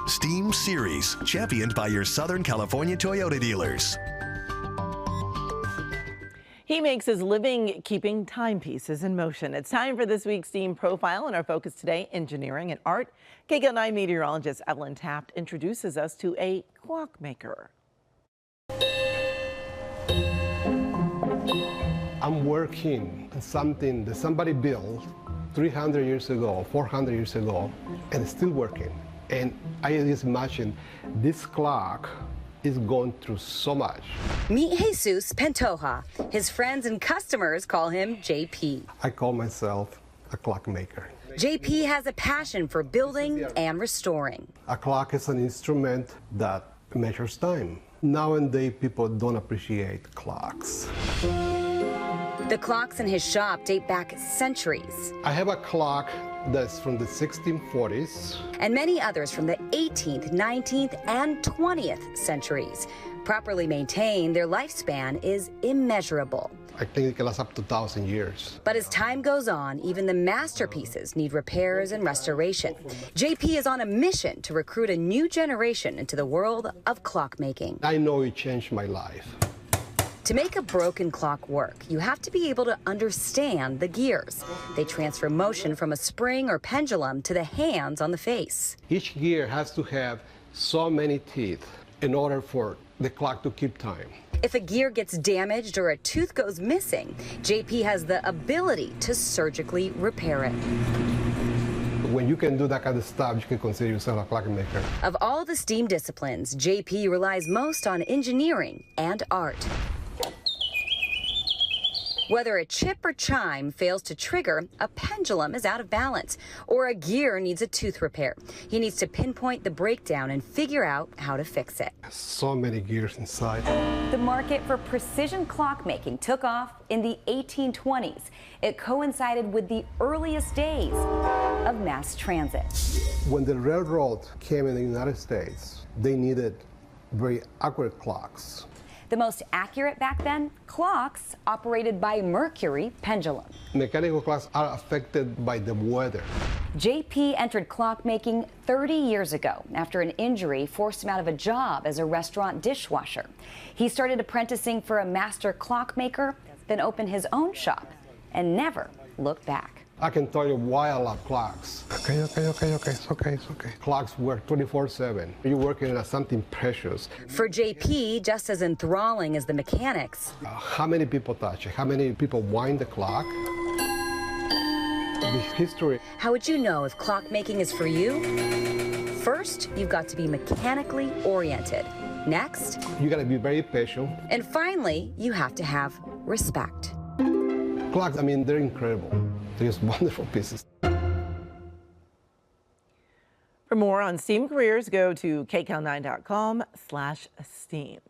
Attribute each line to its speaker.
Speaker 1: Steam Series, championed by your Southern California Toyota dealers.
Speaker 2: He makes his living keeping timepieces in motion. It's time for this week's STEAM Profile, and our focus today, engineering and art. KCAL 9 meteorologist Evelyn Taft introduces us to a clockmaker.
Speaker 3: I'm working on something that somebody built 300 years ago, 400 years ago, and it's still working. And I just imagine this clock is going through so much.
Speaker 4: Meet Jesus Pantoja. His friends and customers call him JP.
Speaker 3: I call myself a clockmaker.
Speaker 4: JP has a passion for building and restoring.
Speaker 3: A clock is an instrument that measures time. Nowadays, people don't appreciate clocks.
Speaker 4: The clocks in his shop date back centuries.
Speaker 3: I have a clock that's from the 1640s.
Speaker 4: And many others from the 18th, 19th, and 20th centuries. Properly maintained, their lifespan is immeasurable.
Speaker 3: I think it can last up to 1,000 years.
Speaker 4: But as time goes on, even the masterpieces need repairs and restoration. JP is on a mission to recruit a new generation into the world of clockmaking.
Speaker 3: I know it changed my life.
Speaker 4: To make a broken clock work, you have to be able to understand the gears. They transfer motion from a spring or pendulum to the hands on the face.
Speaker 3: Each gear has to have so many teeth in order for the clock to keep time.
Speaker 4: If a gear gets damaged or a tooth goes missing, JP has the ability to surgically repair it.
Speaker 3: When you can do that kind of stuff, you can consider yourself a clockmaker.
Speaker 4: Of all the STEAM disciplines, JP relies most on engineering and art. Whether a chip or chime fails to trigger, a pendulum is out of balance, or a gear needs a tooth repair. He needs to pinpoint the breakdown and figure out how to fix it.
Speaker 3: So many gears inside.
Speaker 5: The market for precision clockmaking took off in the 1820s. It coincided with the earliest days of mass transit.
Speaker 3: When the railroad came in the United States, they needed very accurate clocks.
Speaker 5: The most accurate back then, clocks operated by mercury pendulum.
Speaker 3: Mechanical clocks are affected by the weather.
Speaker 5: JP entered clockmaking 30 years ago after an injury forced him out of a job as a restaurant dishwasher. He started apprenticing for a master clockmaker, then opened his own shop and never looked back.
Speaker 3: I can tell you why I love clocks. Okay, it's okay. Clocks work 24/7. You're working on something precious.
Speaker 4: For JP, just as enthralling as the mechanics,
Speaker 3: How many people touch it? How many people wind the clock? The history.
Speaker 4: how would you know if clockmaking is for you? First, you've got to be mechanically oriented. Next,
Speaker 3: You gotta be very patient.
Speaker 4: and finally, you have to have respect.
Speaker 3: Clocks, I mean, they're incredible. They're just wonderful pieces.
Speaker 2: For more on STEAM careers, go to kcal9.com/STEAM.